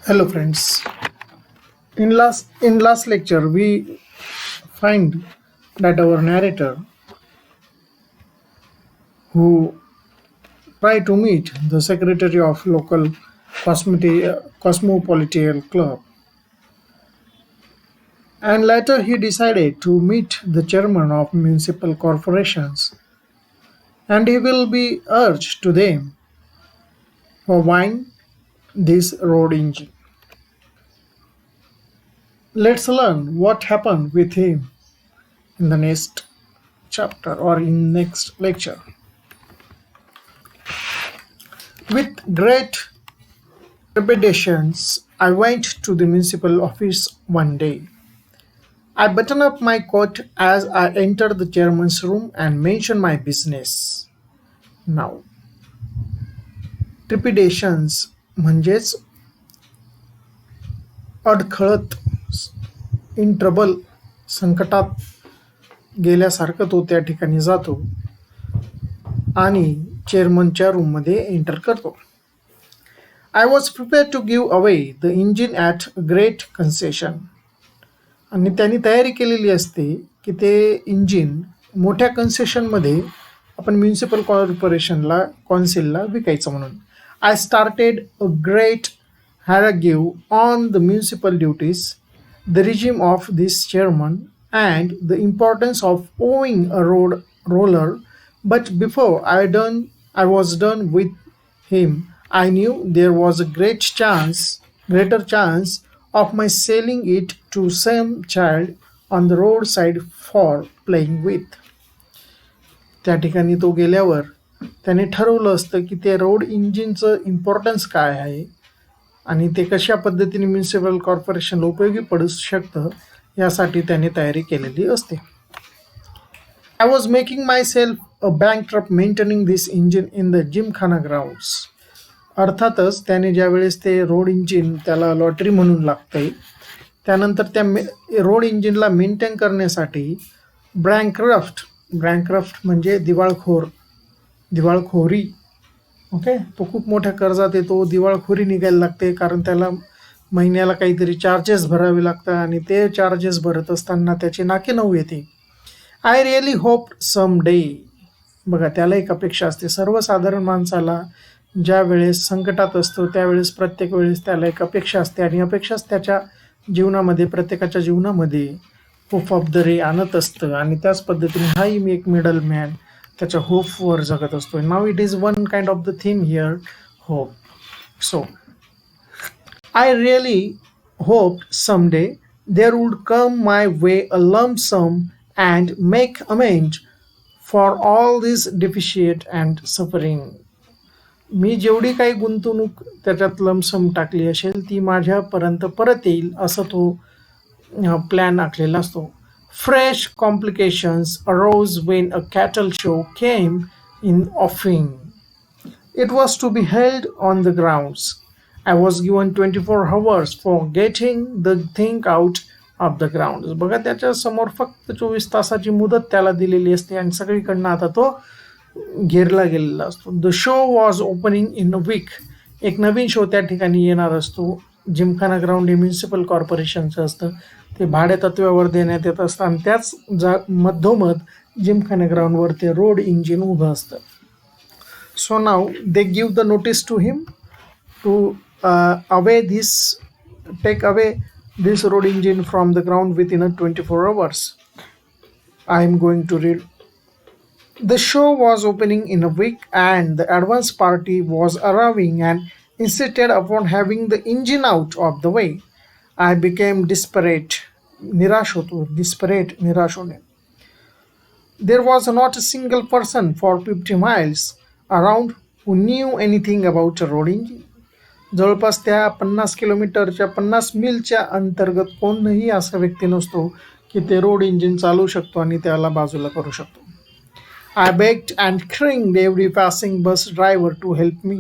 Hello friends. In last lecture we find that our narrator who tried to meet the secretary of local cosmopolitan club, and later he decided to meet the chairman of municipal corporations, and he will be urged to them for buying this road engine. Let's learn what happened with him in the next chapter or in next lecture. With great trepidations, I went to the municipal office one day. I buttoned up my coat as I entered the chairman's room and mentioned my business. Now, trepidations म्हणजेच अडखळत, in trouble, संकटात गेल्यासारखं तो त्या ठिकाणी जातो आणि चेअरमनच्या रूममध्ये enter करतो. I was prepared to give away the engine at great concession. आणि त्यांनी तयारी केलेली असते की ते इंजिन मोठ्या कन्सेशनमध्ये आपण म्युनिसिपल कॉर्पोरेशनला कॉन्सिलला विकायचं म्हणून. I started a great harangue on the municipal duties, the regime of this chairman and the importance of owing a roller. But before I was done with him, I knew there was a greater chance of my selling it to some child on the roadside for playing with. त्या ठिकाणी तो गेल्यावर त्याने ठरवलं असतं की ते road इंजिनचं importance काय आहे आणि ते कशा पद्धतीने म्युनिसिपल कॉर्पोरेशनला उपयोगी पडू शकतं यासाठी त्याने तयारी केलेली असते. I was making myself a bankrupt maintaining this engine in the Gymkhana grounds. अर्थातच त्याने ज्यावेळेस ते रोड इंजिन त्याला लॉटरी म्हणून लागतंय, त्यानंतर त्या रोड इंजिनला मेंटेन करण्यासाठी बँकरफ्ट म्हणजे दिवाळखोरी. ओके, तो खूप मोठ्या कर्जात येतो, दिवाळखोरी निघायला लागते कारण त्याला महिन्याला काहीतरी चार्जेस भरावे लागतात आणि ते चार्जेस भरत असताना त्याची नाके नऊ येते. I really hope some day. बघा, त्याला एक अपेक्षा असते. सर्वसाधारण माणसाला ज्या वेळेस संकटात असतो त्यावेळेस प्रत्येक वेळेस त्याला एक अपेक्षा असते आणि अपेक्षाच त्याच्या जीवनामध्ये, प्रत्येकाच्या जीवनामध्ये होप ऑफ द रे आणत असतं आणि त्याच पद्धतीने हाही मी एक मिडल मॅन त्याच्या होपवर जगत असतो. Now it is one kind of the theme here, hope. So I really hope some day there would come my way a lump sum and make amends for all this deficit and suffering. मी जेवढी काही गुंतवणूक त्याच्यात lump sum टाकली असेल ती माझ्यापर्यंत परत येईल असं तो प्लॅन आखलेला असतो. Fresh complications arose when a cattle show came in offing. It was to be held on the grounds. I was given 24 hours for getting the thing out of the ground. बघा, त्याच्या समोर फक्त 24 तासाची मुदत त्याला दिलेली असते आणि सगळीकडनं आता तो घेरला गेलेला असतो. The show was opening in a week. एक नवीन शो त्या ठिकाणी येणार असतो. जिमखाना ग्राउंड हे म्युनिसिपल कॉर्पोरेशनचं असतं, ते भाडे तत्वावर देण्यात येत असतं आणि त्याच मधोमध जिमखाना ग्राउंडवर ते रोड इंजिन उभं असतं. So now they give the notice to him to take away this road engine from the ground within 24 hours. I am going to read. The show was opening in a week and the advance party was arriving and insisted upon having the engine out of the way. I became desperate. निराश होणे. There was not a single person for 50 miles around who knew anything about a road engine. जवळपास त्या 50 किलोमीटरच्या 50 मीलच्या अंतर्गत कोणही असा व्यक्ती नसतो की ते रोड इंजिन चालवू शकतो आणि त्याला बाजूला करू शकतो. I begged and cringed every passing bus driver to help me.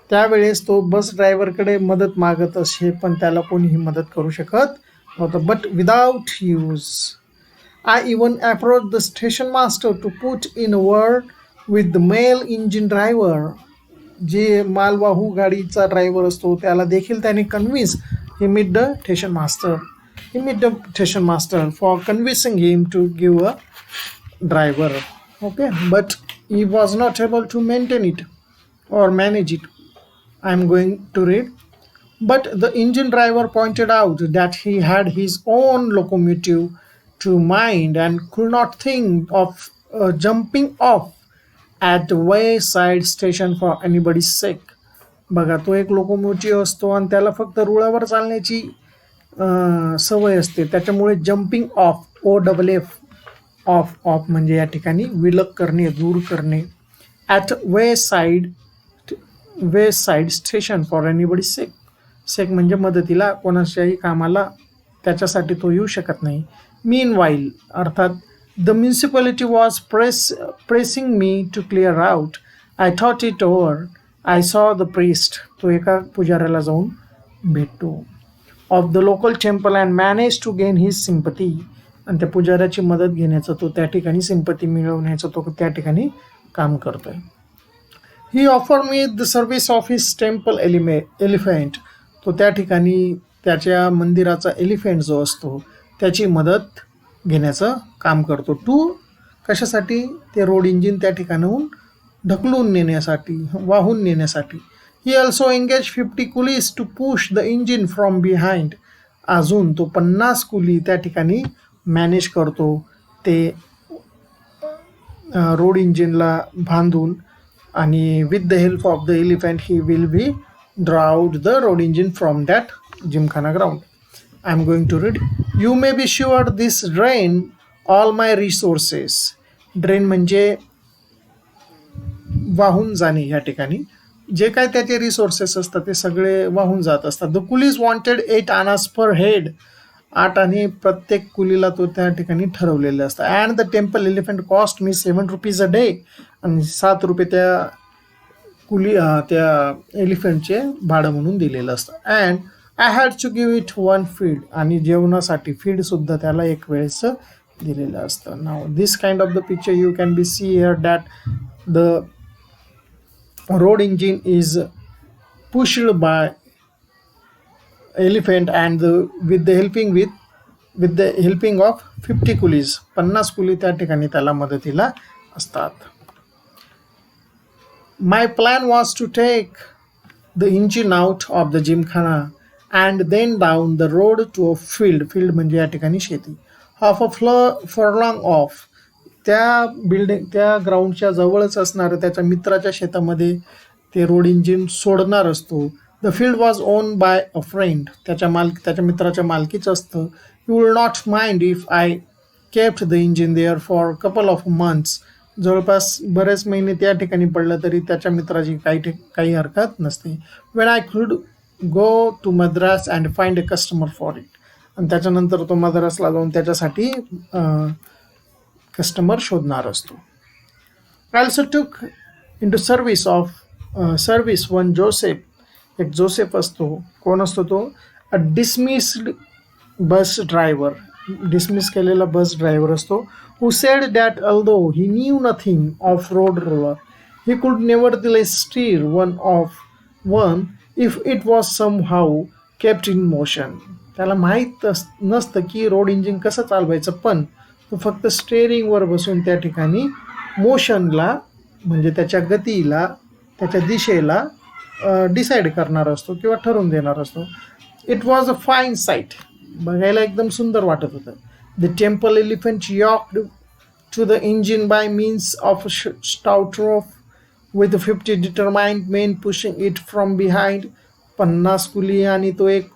त्यावेळेस तो बस ड्रायव्हरकडे मदत मागत असे पण त्याला कोणीही मदत करू शकत नव्हतं. But without use. I even approach the station master to put in a word with the mail engine driver. जे मालवाहू गाडीचा ड्रायव्हर असतो त्याला देखील त्याने convince he meet the station master for convincing him to give a driver. Okay, but he was not able to maintain it or manage it. I am going to read. But the engine driver pointed out that he had his own locomotive to mind and could not think of jumping off at the wayside station for anybody's sake. बघा, तो एक locomotive असतो आणि त्याला फक्त रुळावर चालण्याची सवय असते. त्याच्यामुळे जम्पिंग ऑफ, OFF, ऑफ म्हणजे या ठिकाणी विलग करणे, दूर करणे. At wayside station for anybody sake म्हणजे मदतीला, कोणाच्याही कामाला त्याच्यासाठी तो येऊ शकत नाही. मीन वाईल अर्थात the municipality was pressing me to clear out. I thought it over. I saw the priest. तो एका पुजाऱ्याला जाऊन भेटतो. Of the local temple and manage to gain his sympathy. आणि त्या पुजाऱ्याची मदत घेण्याचं, तो त्या ठिकाणी सिम्पथी मिळवण्याचं तो त्या ठिकाणी काम करतोय. He offer me the service of his temple elephant. तो त्या ठिकाणी त्याच्या मंदिराचा एलिफंट जो असतो त्याची मदत घेण्याचं काम करतो. टू कशासाठी? ते रोड इंजिन त्या ठिकाणाहून ढकलून नेण्यासाठी, वाहून नेण्यासाठी. He also engage 50 coolies to push the engine from behind. अजून तो 50 कुली त्या ठिकाणी मॅनेज करतो ते रोड इंजिनला बांधून. आणि with the help of the elephant he will be draw out the road engine from that gymkhana ground. I am going to read. You may be sure this drain all my resources. Drain म्हणजे वाहून जाणे. या ठिकाणी जे काय त्याचे resources असतात ते सगळे वाहून जात असतात. The coolies wanted 8 annas per head. 8 आणि प्रत्येक कुलीला तो त्या ठिकाणी ठरवलेले असतात. And the temple elephant cost me 7 rupees a day. आणि 7 रुपये त्या त्या एलिफंटचे भाडं म्हणून दिलेलं असतं. And I had to give it 1 feed. आणि जेवणासाठी फीडसुद्धा त्याला एक वेळेस दिलेलं असतं. Now this kind of the picture you can be see here that the road engine is pushed by elephant and with the helping of 50 coolies. 50 कुली त्या ठिकाणी त्याला मदतीला असतात. My plan was to take the engine out of the gymkhana and then down the road to a field. Field म्हणजे या ठिकाणी शेती. Half a furlong off. त्या ग्राउंडच्या जवळच असणारं त्याच्या मित्राच्या शेतामध्ये ते रोड इंजिन सोडणार असतो. The field was own by a friend. त्याच्या मित्राच्या मालकीचं असतं. You will not mind if I kept the engine there for couple of months. जवळपास बरेच महिने त्या ठिकाणी पडलं तरी त्याच्या मित्राची काही हरकत नसते. When I could go to Madras and find a customer for it. आणि त्याच्यानंतर तो मद्रासला जाऊन त्याच्यासाठी कस्टमर शोधणार असतो. I also took into service one Joseph. एक जोसेफ असतो. कोण असतो तो? A dismissed bus driver. Dismiss केलेला बस ड्रायव्हर असतो. who said that although he knew nothing of road roller, he could nevertheless steer one if it was somehow kept in motion. त्याला माहीत नसतं की रोड इंजिन कसं चालवायचं, पण तो फक्त स्टेअरिंगवर बसून त्या ठिकाणी मोशनला म्हणजे त्याच्या गतीला, त्याच्या दिशेला डिसाईड करणार असतो किंवा ठरवून देणार असतो. It was a fine site. बघायला एकदम सुंदर वाटत होतं. The temple elephant yoked to the engine by means of a stout rope with 50 determined men pushing it from behind. 50 कुली आणि तो एक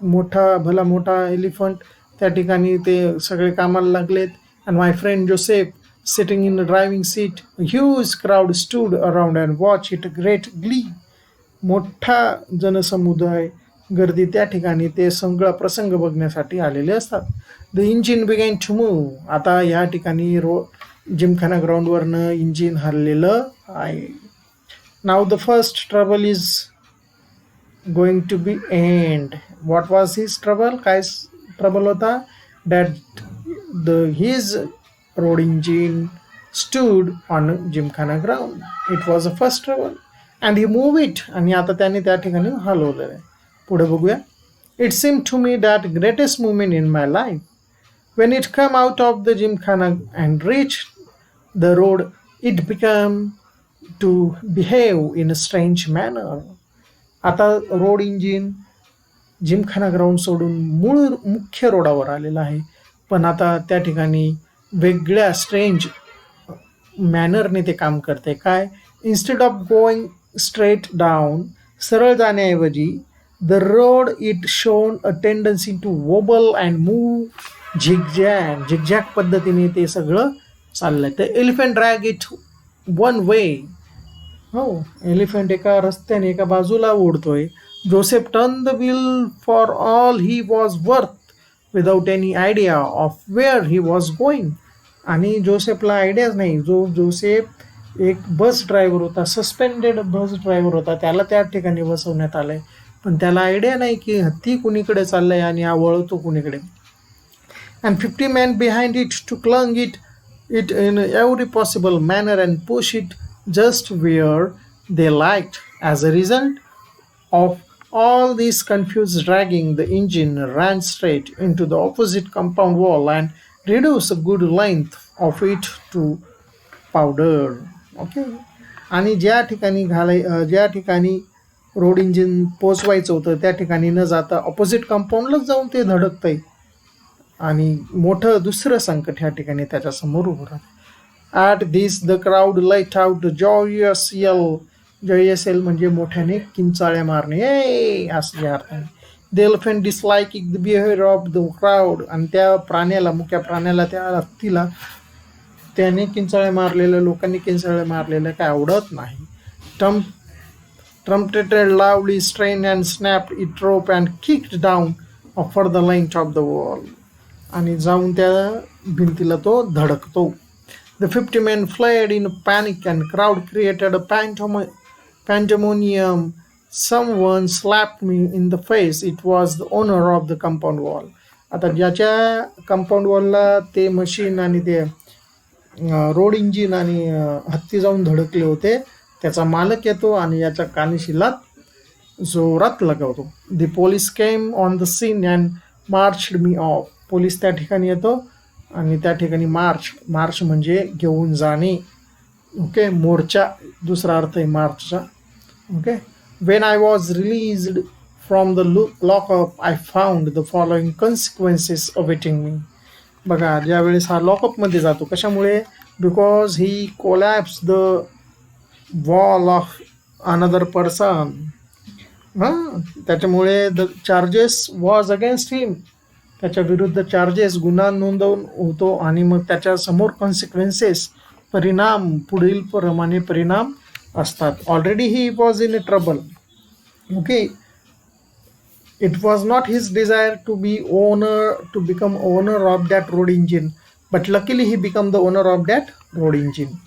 भला मोठा एलिफंट त्या ठिकाणी ते सगळे कामाला लागलेत. And my friend Joseph sitting in the driving seat. A huge crowd stood around and watched it great glee. मोठा जनसमुदाय गर्दी त्या ठिकाणी ते सगळा प्रसंग बघण्यासाठी आलेले असतात. The engine began to move. आता या ठिकाणी जिमखाना ग्राउंडवरनं इंजिन हललेलं आहे. Now the first trouble is going to be end. What was his trouble? काय ट्रबल होता? That his road engine stood on gymkhana ground. It was a first trouble and he move it, आणि आता त्याने त्या ठिकाणी हलवलेलं आहे. पुढे बघूया. It seem to me that greatest movement in my life when it came out of the gymkhana and reached the road, it began to behave in a strange manner. आता रोड इंजिन जिमखाना ग्राउंड सोडून मूळ मुख्य रोडावर आलेला आहे, पण आता त्या ठिकाणी वेगळ्या स्ट्रेंज मॅनरने ते काम करते. काय? Instead of going straight down, सरळ जाण्याऐवजी the road it shown a tendency to wobble and move zigzag पद्धतीने ते सगळं चाललंय. तर elephant drag it one way. हो, एलिफंट एका रस्त्याने एका बाजूला ओढतोय. Joseph turn the wheel for all he was worth without any idea of where he was going. आणि जोसेफला आयडियाच नाही. जोसेफ एक बस ड्रायव्हर होता, सस्पेंडेड बस ड्रायव्हर होता, त्याला त्या ठिकाणी बसवण्यात आलंय, पण त्याला आयडिया नाही की हत्ती कुणीकडे चाललंय आणि हा वळतो कुणीकडे. And 50 men behind it to clung it in every possible manner and push it just where they liked. As a result of all this confused dragging, the engine ran straight into the opposite compound wall and reduced a good length of it to powder. Okay. आणि ज्या ठिकाणी road engine पोचवायचं होतं त्या ठिकाणी न जाता opposite कंपाऊंडलाच जाऊन ते धडकतंय, आणि मोठं दुसरं संकट ह्या ठिकाणी त्याच्यासमोर उभं राहतं. At this the crowd let out joyous yell म्हणजे मोठ्याने किंचाळ्या मारणे, ए असं या अर्थाने. The elephant disliking the behaviour of the crowd, आणि त्या प्राण्याला, मुख्य प्राण्याला, त्या हत्तीला त्याने किंचाळ्या मारलेलं, लोकांनी किंचाळ्या मारलेलं काय आवडत नाही. ट्रम्पेटेड लावली strain and snap it rope and kicked down for the length of the wall, आणि जाऊन त्या भिंतीला तो धडकतो. The 50 men fled in panic and crowd created a pandemonium. Someone slapped me in the face. It was the owner of the compound wall. आता ज्याच्या compound वॉलला ते machine आणि ते रोड इंजिन आणि हत्ती जाऊन धडकले होते त्याचा मालक येतो आणि याच्या कानीशीला जोरात लगावतो. The police came on the scene and marched me off. Police त्या ठिकाणी येतो आणि त्या ठिकाणी मार्च म्हणजे घेऊन जाणे. ओके, मोर्चा दुसरा अर्थ आहे मार्चचा. Okay. When I was released from the lockup I found the following consequences awaiting me. बघा, ज्यावेळेस हा लॉकअपमध्ये जातो कशामुळे? Because he collapse the wall of another person. त्याच्यामुळे the charges was against him, त्याच्या विरुद्ध चार्जेस, गुन्हा नोंदवून होतो, आणि मग त्याच्या समोर कॉन्सिक्वेन्सेस, परिणाम, पुढील प्रमाणे परिणाम असतात. Already he was in a trouble. Okay. It was not his desire to become owner of that road engine, but luckily he become the owner of that road engine.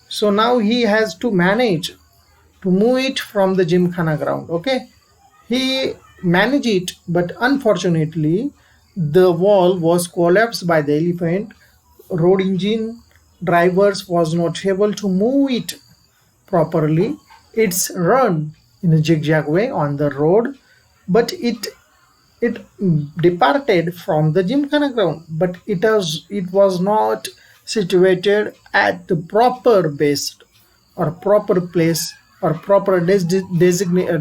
So now he has to manage to move it from the Gymkhana ground. Okay, he managed it, but unfortunately the wall was collapsed by the elephant. Road engine drivers was not able to move it properly. It's run in a zigzag way on the road, but it departed from the Gymkhana ground, but it was not situated at the proper base or proper place or proper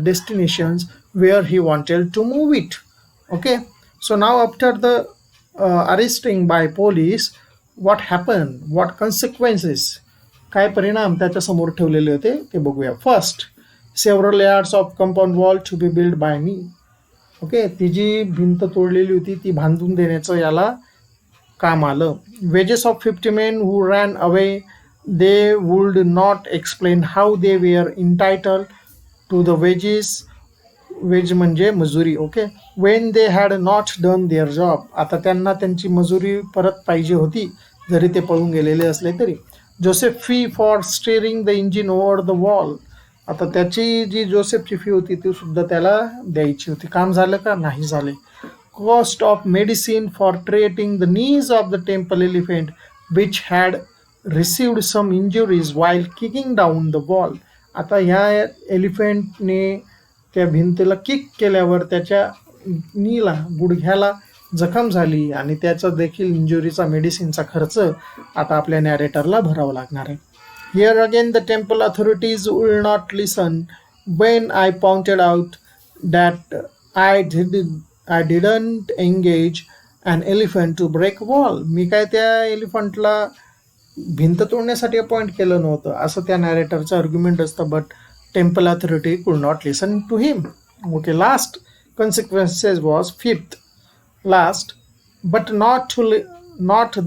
destinations where he wanted to move it. Okay, so now after the arresting by police, what happened, what consequences, काय परिणाम त्याच्या समोर ठेवलेले होते ते बघूया. First, several yards of compound wall to be built by me. Okay, ती जी भिंत तोडलेली होती ती बांधून देण्याचं याला काम आलं. Wedges of 50 men who ran away, they would not explain how they were entitled to the wages. Wage म्हणजे मजुरी. Okay. when they had not done their job, आता त्यांना त्यांची मजुरी परत पाहिजे होती जरी ते पळून गेलेले असले तरी. Joseph fee for steering the engine over the wall, आता त्याची जी जोसेफची फी होती ती सुद्धा त्याला द्यायची होती. काम झालं का? नाही झाले. Cost of medicine for treating the knees of the temple elephant which had received some injuries while kicking down the wall. आता ह्या एलिफंटने त्या भिंतीला किक केल्यावर त्याच्या नीला गुडघ्याला जखम झाली आणि त्याचा देखील इंजुरीचा मेडिसिनचा खर्च आता आपल्या नॅरेटरला भरावा लागणार आहे. Here again the temple authorities will not listen when I pointed out that I didn't engage an elephant to break wall. मी काय त्या एलिफंटला भिंत तोडण्यासाठी अपॉइंट केलं नव्हतं असं त्या नॅरेटरचं आर्ग्युमेंट असतं. But temple authority could not listen to him. Okay, last consequences was fifth, last but not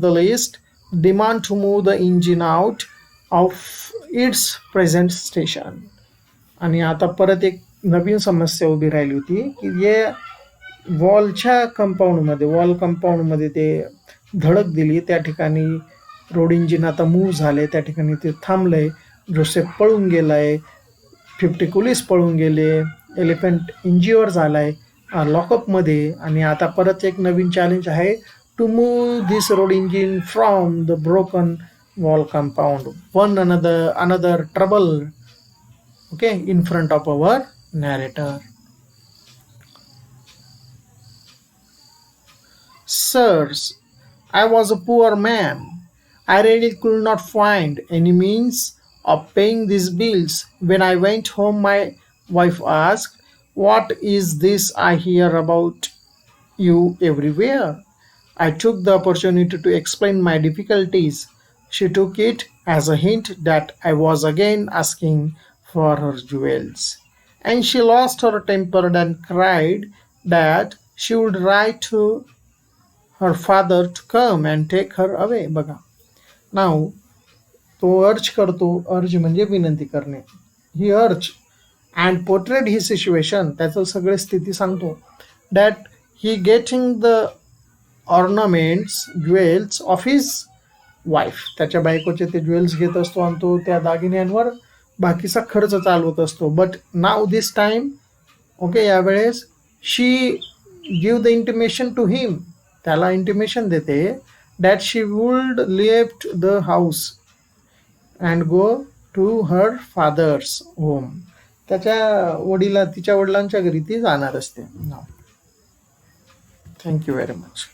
the least, demand to move the engine out of its present station. आणि आता परत एक नवीन समस्या उभी राहिली होती की हे वॉल कंपाऊंडमध्ये ते धडक दिली, त्या ठिकाणी रोड इंजिन आता मूव्ह झाले, त्या ठिकाणी ते थांबलंय, जोसेफ पळून गेलाय, 50 कुलीस पळून गेले, एलिफंट इंज्युअर झालाय लॉकअपमध्ये. आणि आता परत एक नवीन चॅलेंज आहे to move this road engine from the broken wall compound. One another trouble in front of our narrator. Sirs, I was a poor man. I really could not find any means of paying these bills. When I went home, my wife asked, "What is this I hear about you everywhere?" I took the opportunity to explain my difficulties. She took it as a hint that I was again asking for her jewels, and she lost her temper and cried that she would write to her father to come and take her away. बघा, नाव तो अर्ज करतो, अर्ज म्हणजे विनंती करणे. ही अर्ज and portrait he situation, त्याचं सगळे स्थिती सांगतो. That he getting the ornaments jewels of his wife, त्याच्या बायकोचे ते ज्वेल्स घेत असतो आणि तो त्या दागिन्यांवर बाकीचा खर्च चालवत असतो. बट नाव दिस टाइम यावेळेस she give the intimation to him, त्याला इंटिमेशन देते that she would left the house and go to her father's home, तिच्या वडिलांच्या घरी ती जाणार असते. Thank you very much.